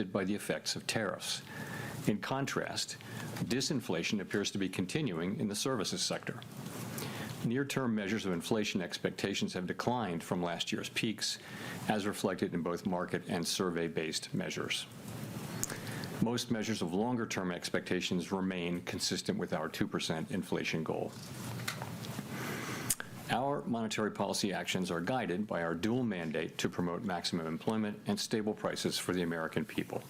boosted by the effects of tariffs. In contrast, disinflation appears to be continuing in the services sector. Near-term measures of inflation expectations have declined from last year's peaks, as reflected in both market and survey-based measures. Most measures of longer-term expectations remain consistent with our 2% inflation goal. Our monetary policy actions are guided by our dual mandate to promote maximum employment and stable prices for the American people.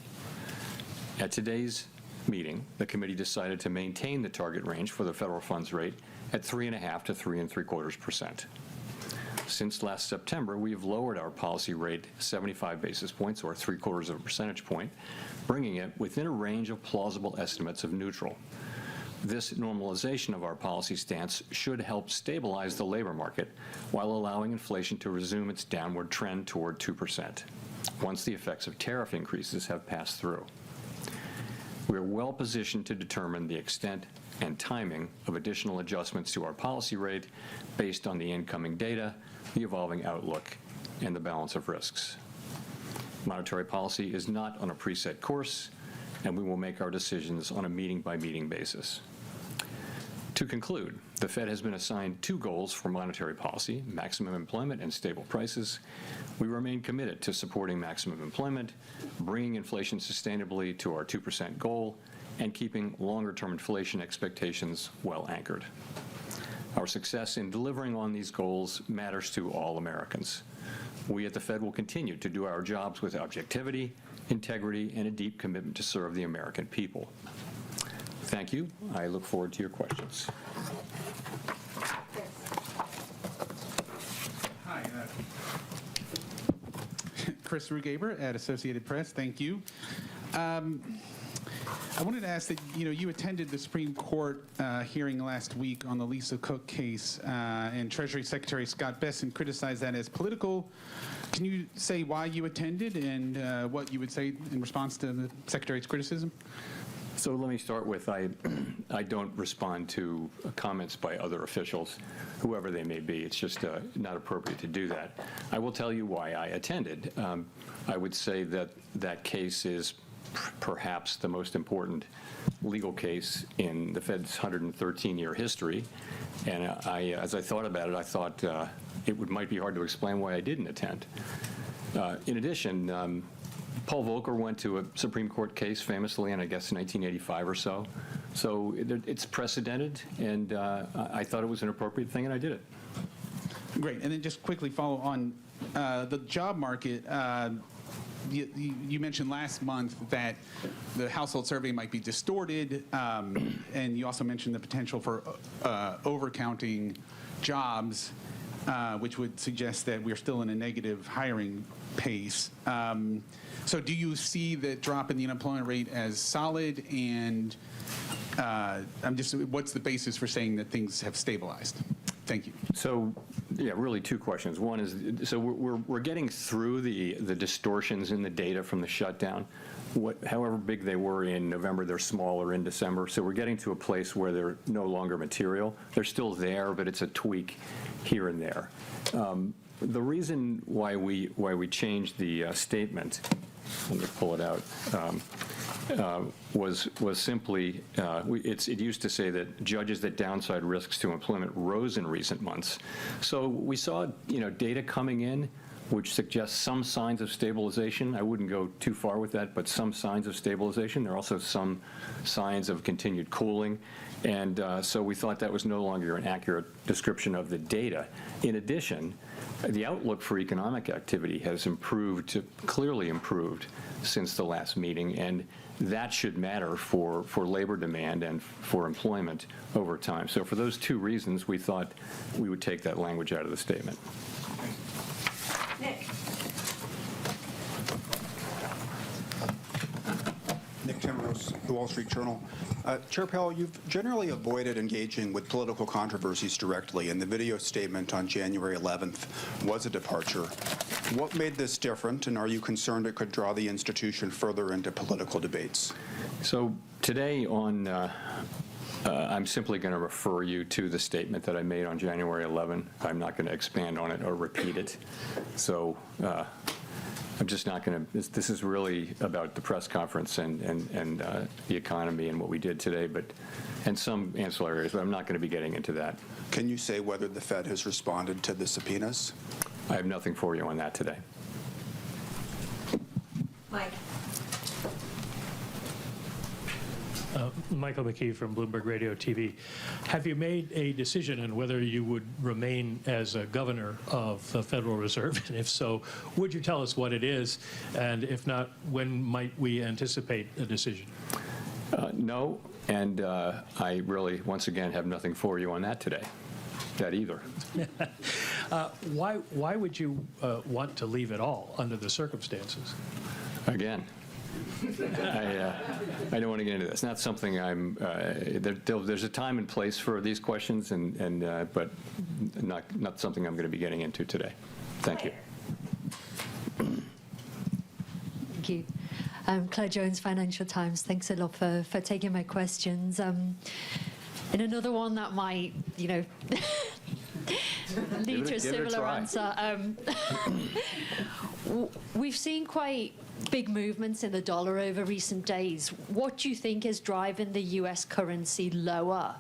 At today's meeting, the committee decided to maintain the target range for the federal funds rate at 3.5% to 3.75%. Since last September, we have lowered our policy rate 75 basis points, or 3/4 of a percentage point, bringing it within a range of plausible estimates of neutral. This normalization of our policy stance should help stabilize the labor market while allowing inflation to resume its downward trend toward 2%, once the effects of tariff increases have passed through. We are well positioned to determine the extent and timing of additional adjustments to our policy rate based on the incoming data, the evolving outlook, and the balance of risks. Monetary policy is not on a preset course, and we will make our decisions on a meeting-by-meeting basis. To conclude, the Fed has been assigned two goals for monetary policy: maximum employment and stable prices. We remain committed to supporting maximum employment, bringing inflation sustainably to our 2% goal, and keeping longer-term inflation expectations well anchored. Our success in delivering on these goals matters to all Americans. We at the Fed will continue to do our jobs with objectivity, integrity, and a deep commitment to serve the American people. Thank you. I look forward to your questions. Hi, Chris Rugaber at Associated Press. Thank you. I wanted to ask that, you attended the Supreme Court hearing last week on the Lisa Cook case, and Treasury Secretary Scott Bessent criticized that as political. Can you say why you attended and what you would say in response to the Secretary's criticism? So let me start with, I don't respond to comments by other officials, whoever they may be. It's just not appropriate to do that. I will tell you why I attended. I would say that that case is perhaps the most important legal case in the Fed's 113-year history. And as I thought about it, I thought it might be hard to explain why I didn't attend. In addition, Paul Volcker went to a Supreme Court case famously in, I guess, 1985 or so. So it's precedented, and I thought it was an appropriate thing, and I did it. Great. And then just quickly follow on the job market. You mentioned last month that the household survey might be distorted, and you also mentioned the potential for overcounting jobs, which would suggest that we're still in a negative hiring pace. So do you see the drop in the unemployment rate as solid? And what's the basis for saying that things have stabilized? Thank you. So, yeah, really two questions. One is, so we're getting through the distortions in the data from the shutdown. However big they were in November, they're smaller in December. So we're getting to a place where they're no longer material. They're still there, but it's a tweak here and there. The reason why we changed the statement, let me pull it out, was simply, it used to say that judges that downside risks to employment rose in recent months. So we saw, data coming in which suggests some signs of stabilization. I wouldn't go too far with that, but some signs of stabilization. There are also some signs of continued cooling. And so we thought that was no longer an accurate description of the data. In addition, the outlook for economic activity has clearly improved since the last meeting, and that should matter for labor demand and for employment over time. So for those two reasons, we thought we would take that language out of the statement. Nick Timrose, The Wall Street Journal. Chair Powell, you've generally avoided engaging with political controversies directly, and the video statement on January 11th was a departure. What made this different, and are you concerned it could draw the institution further into political debates? So today I'm simply going to refer you to the statement that I made on January 11. I'm not going to expand on it or repeat it. So I'm just not going to, this is really about the press conference and the economy and what we did today, and some ancillary areas, but I'm not going to be getting into that. Can you say whether the Fed has responded to the subpoenas? I have nothing for you on that today. Mike. Michael McKee from Bloomberg Radio TV. Have you made a decision on whether you would remain as a governor of the Federal Reserve? And if so, would you tell us what it is? And if not, when might we anticipate a decision? No, and I really, once again, have nothing for you on that today, that either. Why would you want to leave it all under the circumstances? Again, I don't want to get into this. Not something I'm. There's a time and place for these questions, but not something I'm going to be getting into today. Thank you. Thank you. Claire Jones, Financial Times. Thanks a lot for taking my questions. And another one that might, lead to a similar answer. We've seen quite big movements in the dollar over recent days. What do you think is driving the U.S. currency lower?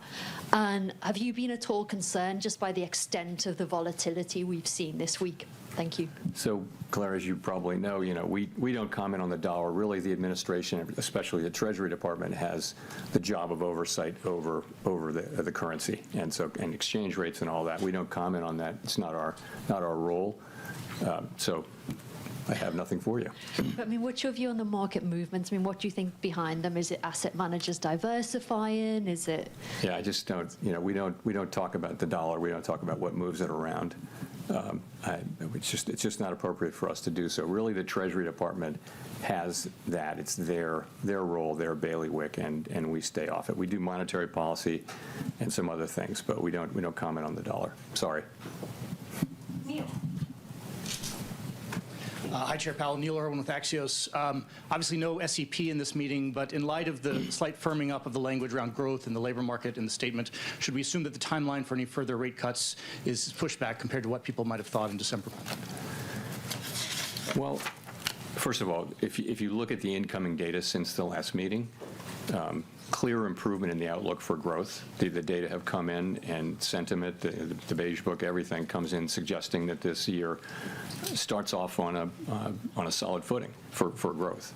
And have you been at all concerned just by the extent of the volatility we've seen this week? Thank you. So, Claire, as you probably know, we don't comment on the dollar. Really, the administration, especially the Treasury Department, has the job of oversight over the currency and exchange rates and all that. We don't comment on that. It's not our role. So I have nothing for you. But, what's your view on the market movements? What do you think behind them? Is it asset managers diversifying? Is it? Yeah, I just don't. We don't talk about the dollar. We don't talk about what moves it around. It's just not appropriate for us to do so. Really, the Treasury Department has that. It's their role, their bailiwick, and we stay off it. We do monetary policy and some other things, but we don't comment on the dollar. Sorry. Neil. Hi, Chair Powell. Neil Irwin with Axios. Obviously, no SEP in this meeting, but in light of the slight firming up of the language around growth in the labor market in the statement, should we assume that the timeline for any further rate cuts is pushed back compared to what people might have thought in December? Well, first of all, if you look at the incoming data since the last meeting, clear improvement in the outlook for growth. The data have come in, and sentiment, the Beige Book, everything comes in suggesting that this year starts off on a solid footing for growth.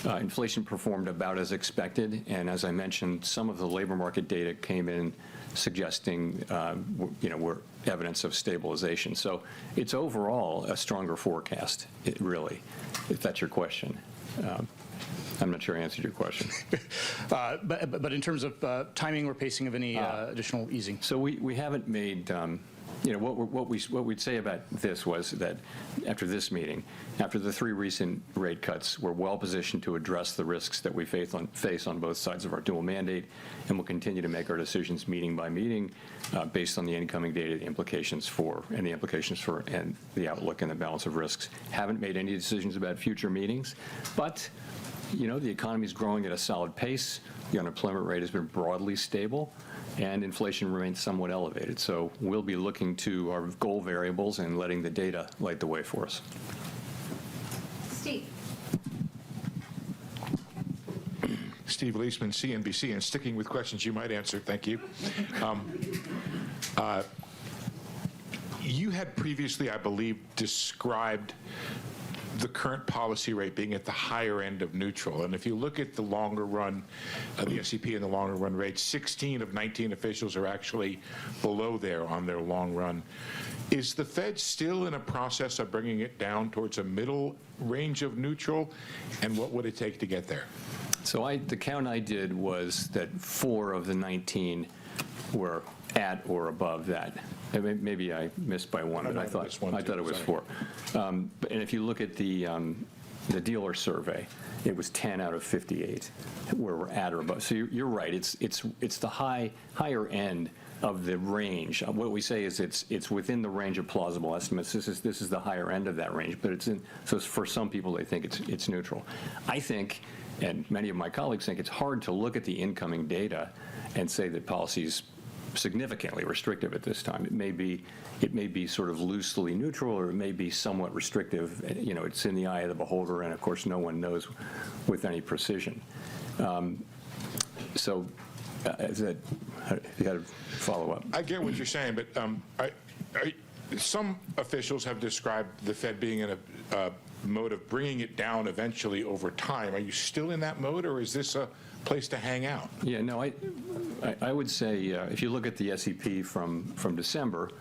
Inflation performed about as expected, and as I mentioned, some of the labor market data came in suggesting we're evidence of stabilization. So it's overall a stronger forecast, really, if that's your question. I'm not sure I answered your question. But in terms of timing or pacing of any additional easing? So we haven't made, what we'd say about this was that after this meeting, after the 3 recent rate cuts, we're well positioned to address the risks that we face on both sides of our dual mandate, and we'll continue to make our decisions meeting by meeting based on the incoming data, the implications for and the outlook and the balance of risks. Haven't made any decisions about future meetings, but the economy is growing at a solid pace. The unemployment rate has been broadly stable, and inflation remains somewhat elevated. So we'll be looking to our goal variables and letting the data light the way for us. Steve. Steve Leisman, CNBC, and sticking with questions you might answer. Thank you. You had previously, I believe, described the current policy rate being at the higher end of neutral. And if you look at the longer run, the SEP and the longer run rates, 16 of 19 officials are actually below there on their long run. Is the Fed still in a process of bringing it down towards a middle range of neutral? And what would it take to get there? So the count I did was that 4 of the 19 were at or above that. Maybe I missed by 1, but I thought it was 4. And if you look at the dealer survey, it was 10 out of 58 where we're at or above. So you're right. It's the higher end of the range. What we say is it's within the range of plausible estimates. This is the higher end of that range, but so for some people they think it's neutral. I think, and many of my colleagues think, it's hard to look at the incoming data and say that policy's significantly restrictive at this time. It may be sort of loosely neutral, or it may be somewhat restrictive. It's in the eye of the beholder, and of course, no one knows with any precision. Is that, you got to follow up? I get what you're saying, but some officials have described the Fed being in a mode of bringing it down eventually over time. Are you still in that mode, or is this a place to hang out? Yeah, no, I would say if you look at the SEP from December,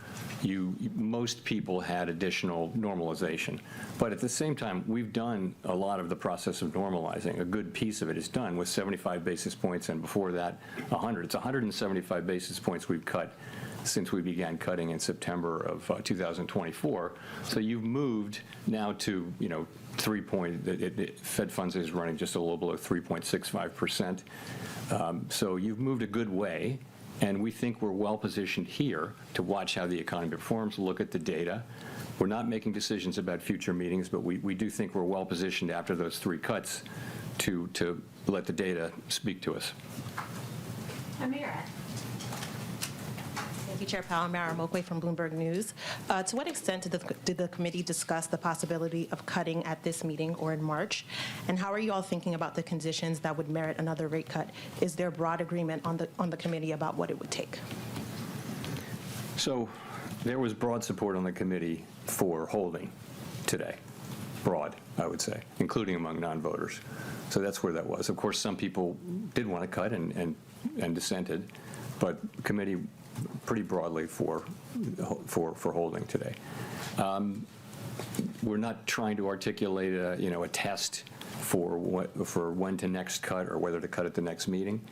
most people had additional normalization. But at the same time, we've done a lot of the process of normalizing. A good piece of it is done with 75 basis points, and before that, 100. It's 175 basis points we've cut since we began cutting in September of 2024. So you've moved now to, Fed funds is running just a little below 3.65%. So you've moved a good way, and we think we're well positioned here to watch how the economy performs, look at the data. We're not making decisions about future meetings, but we do think we're well positioned after those 3 cuts to let the data speak to us. Amira. Thank you, Chair Powell. Mara Mokwe from Bloomberg News. To what extent did the committee discuss the possibility of cutting at this meeting or in March? And how are you all thinking about the conditions that would merit another rate cut? Is there broad agreement on the committee about what it would take? So there was broad support on the committee for holding today. Broad, I would say, including among non-voters. So that's where that was. Of course, some people did want to cut and dissented, but committee pretty broadly for holding today. We're not trying to articulate a test for when to next cut or whether to cut at the next meeting.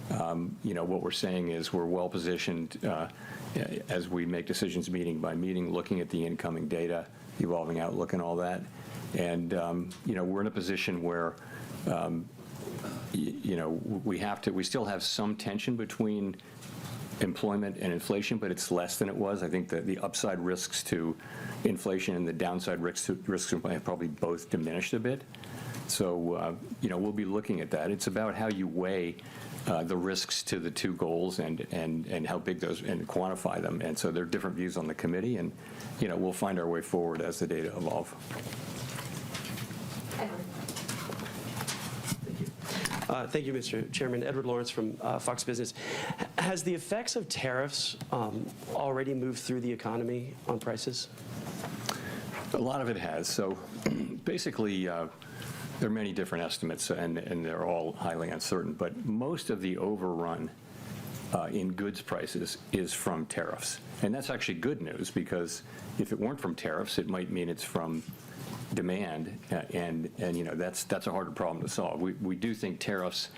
What we're saying is we're well positioned as we make decisions meeting by meeting, looking at the incoming data, evolving outlook, and all that. And we're in a position where we still have some tension between employment and inflation, but it's less than it was. I think that the upside risks to inflation and the downside risks to inflation have probably both diminished a bit. So, we'll be looking at that. It's about how you weigh the risks to the 2 goals and how big those, and quantify them. And so there are different views on the committee, and, we'll find our way forward as the data evolve. Thank you, Mr. Chairman. Edward Lawrence from Fox Business. Has the effects of tariffs already moved through the economy on prices? A lot of it has. So basically, there are many different estimates, and they're all highly uncertain. But most of the overrun in goods prices is from tariffs. And that's actually good news, because if it weren't from tariffs, it might mean it's from demand, and that's a harder problem to solve. We do think tariffs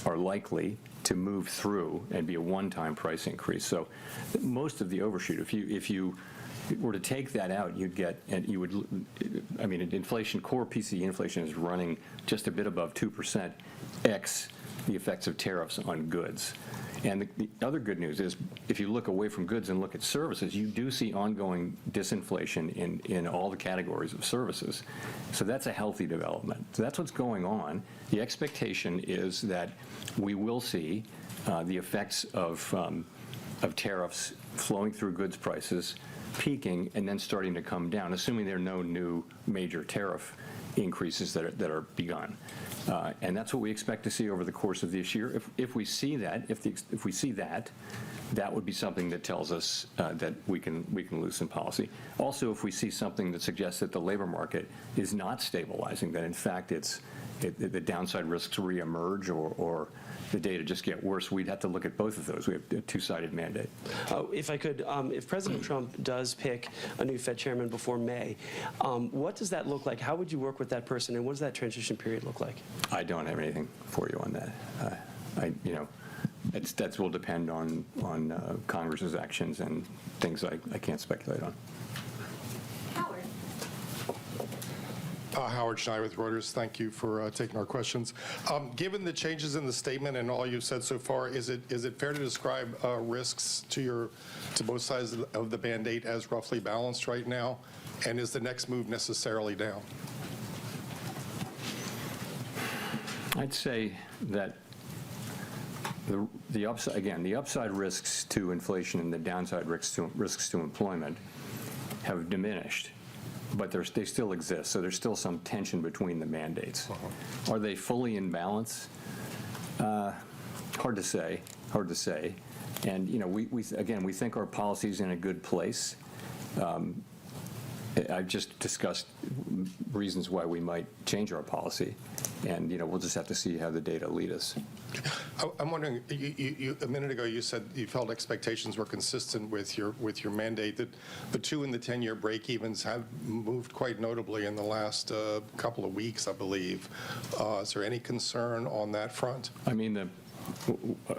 are likely to move through and be a one-time price increase. So most of the overshoot, if you were to take that out, inflation, core PCE inflation is running just a bit above 2%, x the effects of tariffs on goods. And the other good news is, if you look away from goods and look at services, you do see ongoing disinflation in all the categories of services. So that's a healthy development. So that's what's going on. The expectation is that we will see the effects of tariffs flowing through goods prices, peaking, and then starting to come down, assuming there are no new major tariff increases that are begun. And that's what we expect to see over the course of this year. If we see that, that would be something that tells us that we can loosen policy. Also, if we see something that suggests that the labor market is not stabilizing, that in fact the downside risks reemerge, or the data just get worse, we'd have to look at both of those. We have a 2-sided mandate. If I could, if President Trump does pick a new Fed chairman before May, what does that look like? How would you work with that person, and what does that transition period look like? I don't have anything for you on that. That will depend on Congress's actions and things I can't speculate on. Howard. Howard Schneider with Reuters. Thank you for taking our questions. Given the changes in the statement and all you've said so far, is it fair to describe risks to both sides of the Band-Aid as roughly balanced right now? And is the next move necessarily down? I'd say that the upside, again, the upside risks to inflation and the downside risks to employment have diminished, but they still exist. So there's still some tension between the mandates. Are they fully in balance? Hard to say. Hard to say. And we think our policy's in a good place. I've just discussed reasons why we might change our policy, and we'll just have to see how the data lead us. I'm wondering, a minute ago you said you felt expectations were consistent with your mandate, that the 2 and the 10-year break-evens have moved quite notably in the last couple of weeks, I believe. Is there any concern on that front? I mean,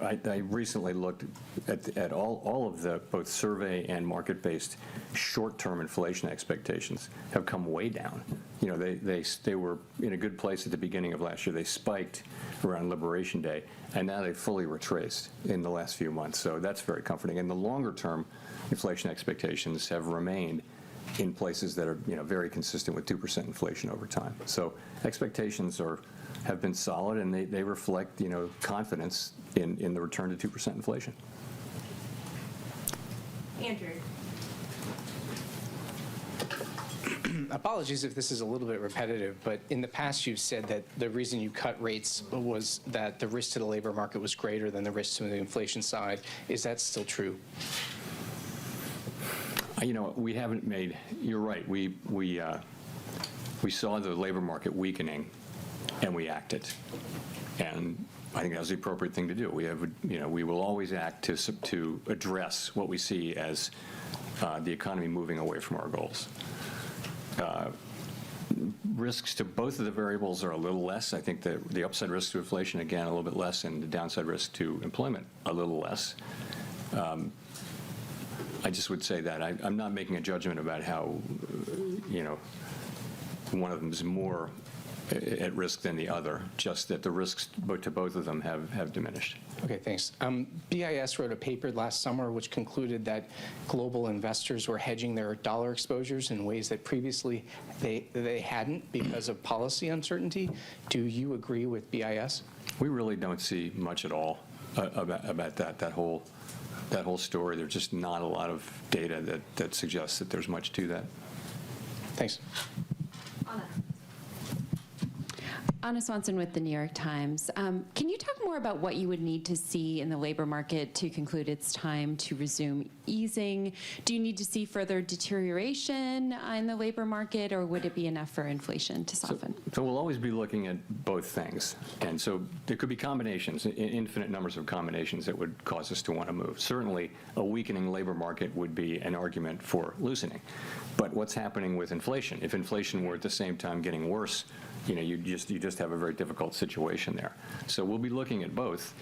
I recently looked at all of the both survey and market-based short-term inflation expectations have come way down. They were in a good place at the beginning of last year. They spiked around Liberation Day, and now they've fully retraced in the last few months. So that's very comforting. And the longer-term inflation expectations have remained in places that are very consistent with 2% inflation over time. So expectations have been solid, and they reflect confidence in the return to 2% inflation. Andrew. Apologies if this is a little bit repetitive, but in the past you've said that the reason you cut rates was that the risk to the labor market was greater than the risk to the inflation side. Is that still true? We haven't made. You're right. We saw the labor market weakening, and we acted, and I think that was the appropriate thing to do. We will always act to address what we see as the economy moving away from our goals. Risks to both of the variables are a little less. I think the upside risk to inflation, again, a little bit less, and the downside risk to employment, a little less. I just would say that I'm not making a judgment about how, one of them is more at risk than the other, just that the risks to both of them have diminished. Okay, thanks. BIS wrote a paper last summer which concluded that global investors were hedging their dollar exposures in ways that previously they hadn't because of policy uncertainty. Do you agree with BIS? We really don't see much at all about that whole story. There's just not a lot of data that suggests that there's much to that. Thanks. Anna Swanson with the New York Times. Can you talk more about what you would need to see in the labor market to conclude it's time to resume easing? Do you need to see further deterioration in the labor market, or would it be enough for inflation to soften? So we'll always be looking at both things. And so there could be combinations, infinite numbers of combinations that would cause us to want to move. Certainly, a weakening labor market would be an argument for loosening. But what's happening with inflation? If inflation were at the same time getting worse, you just have a very difficult situation there. So we'll be looking at both.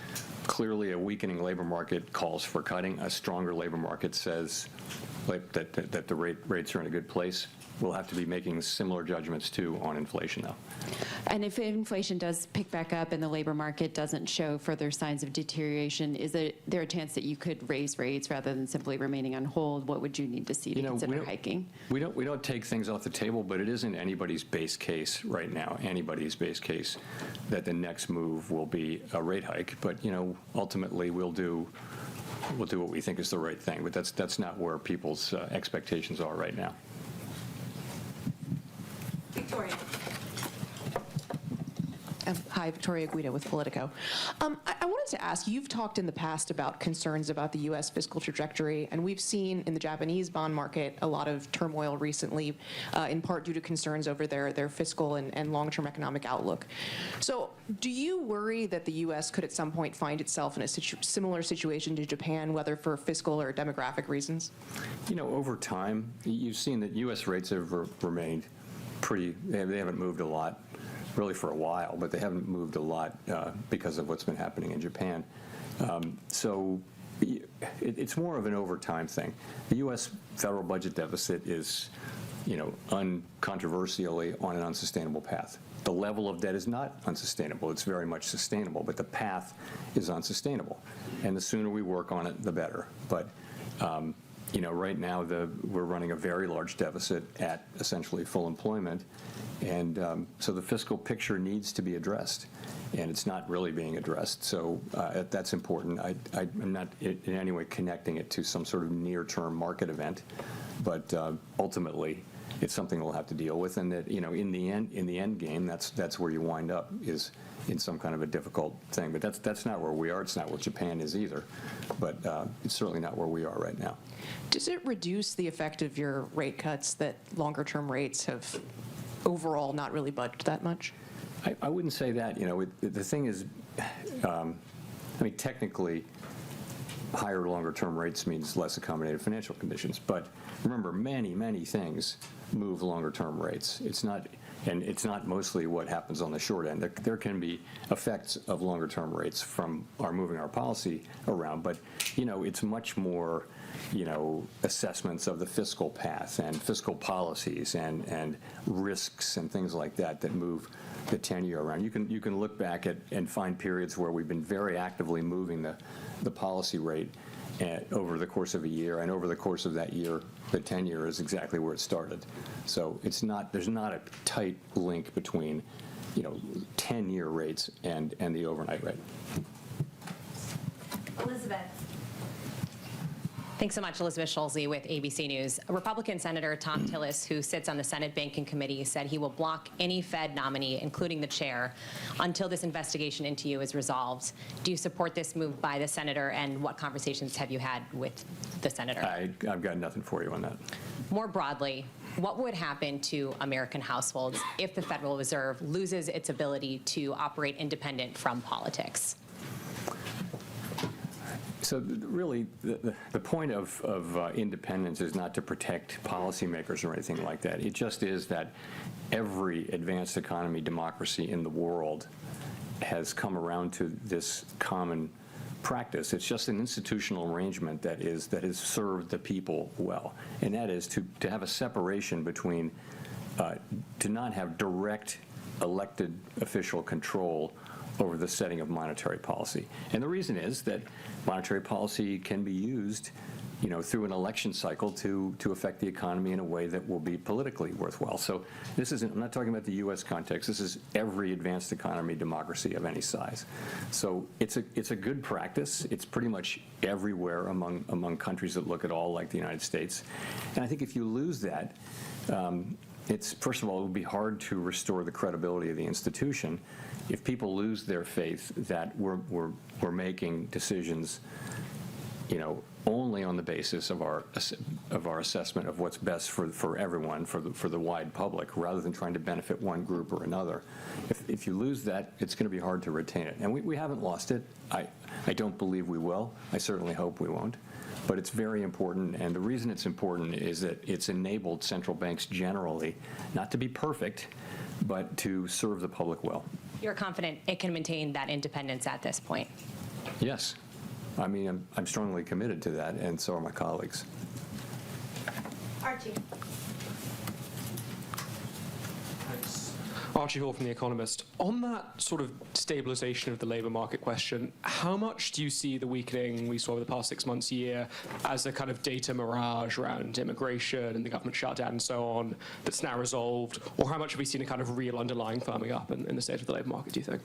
Clearly, a weakening labor market calls for cutting. A stronger labor market says that the rates are in a good place. We'll have to be making similar judgments, too, on inflation, though. And if inflation does pick back up and the labor market doesn't show further signs of deterioration, is there a chance that you could raise rates rather than simply remaining on hold? What would you need to see to consider hiking? We don't take things off the table, but it isn't anybody's base case right now, anybody's base case, that the next move will be a rate hike. But, ultimately we'll do what we think is the right thing. But that's not where people's expectations are right now. Victoria. Hi, Victoria Guida with Politico. I wanted to ask, you've talked in the past about concerns about the U.S. fiscal trajectory, and we've seen in the Japanese bond market a lot of turmoil recently, in part due to concerns over their fiscal and long-term economic outlook. So do you worry that the U.S. could at some point find itself in a similar situation to Japan, whether for fiscal or demographic reasons? Over time, you've seen that U.S. rates have remained they haven't moved a lot really for a while, but they haven't moved a lot because of what's been happening in Japan. So it's more of an over time thing. The U.S. federal budget deficit is, uncontroversially on an unsustainable path. The level of debt is not unsustainable. It's very much sustainable, but the path is unsustainable. And the sooner we work on it, the better. But right now we're running a very large deficit at essentially full employment, and so the fiscal picture needs to be addressed, and it's not really being addressed. So that's important. I'm not in any way connecting it to some sort of near-term market event, but ultimately it's something we'll have to deal with, and that in the end game, that's where you wind up, is in some kind of a difficult thing. But that's not where we are. It's not where Japan is either. But it's certainly not where we are right now. Does it reduce the effect of your rate cuts that longer-term rates have overall not really budged that much? I wouldn't say that. The thing is, technically, higher longer-term rates means less accommodative financial conditions. But remember, many things move longer-term rates. It's not mostly what happens on the short end. There can be effects of longer-term rates from our moving our policy around, but it's much more assessments of the fiscal path and fiscal policies and risks and things like that move the 10-year around. You can look back at and find periods where we've been very actively moving the policy rate over the course of a year, and over the course of that year, the 10-year is exactly where it started. So there's not a tight link between 10-year rates and the overnight rate. Elizabeth. Thanks so much, Elizabeth Schulze with ABC News. Republican Senator Tom Tillis, who sits on the Senate Banking Committee, said he will block any Fed nominee, including the chair, until this investigation into you is resolved. Do you support this move by the senator, and what conversations have you had with the senator? I've got nothing for you on that. More broadly, what would happen to American households if the Federal Reserve loses its ability to operate independent from politics? So really, the point of independence is not to protect policymakers or anything like that. It just is that every advanced economy democracy in the world has come around to this common practice. It's just an institutional arrangement that has served the people well, and that is to have a separation between, to not have direct elected official control over the setting of monetary policy. And the reason is that monetary policy can be used, through an election cycle to affect the economy in a way that will be politically worthwhile. So I'm not talking about the U.S. context. This is every advanced economy democracy of any size. So it's a good practice. It's pretty much everywhere among countries that look at all like the United States. And I think if you lose that, first of all, it would be hard to restore the credibility of the institution if people lose their faith that we're making decisions, only on the basis of our assessment of what's best for everyone, for the wide public, rather than trying to benefit one group or another. If you lose that, it's going to be hard to retain it. And we haven't lost it. I don't believe we will. I certainly hope we won't. But it's very important, and the reason it's important is that it's enabled central banks generally not to be perfect, but to serve the public well. You're confident it can maintain that independence at this point? Yes. I'm strongly committed to that, and so are my colleagues. Archie. Thanks. Archie Hall from The Economist. On that sort of stabilization of the labor market question, how much do you see the weakening we saw over the past 6 months, year, as a kind of data mirage around immigration and the government shutdown and so on that's now resolved? Or how much have we seen a kind of real underlying firming up in the state of the labor market, do you think?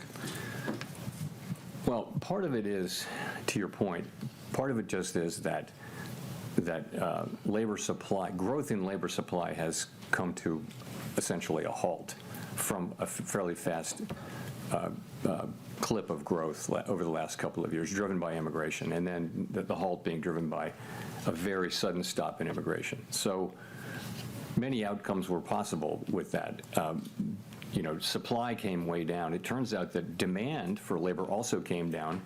Well, part of it is, to your point, part of it just is that labor supply, growth in labor supply has come to essentially a halt from a fairly fast clip of growth over the last couple of years, driven by immigration, and then the halt being driven by a very sudden stop in immigration. So many outcomes were possible with that. Supply came way down. It turns out that demand for labor also came down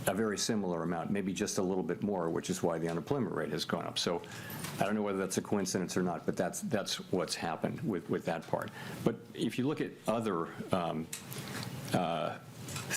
a very similar amount, maybe just a little bit more, which is why the unemployment rate has gone up. So I don't know whether that's a coincidence or not, but that's what's happened with that part. But if you look at other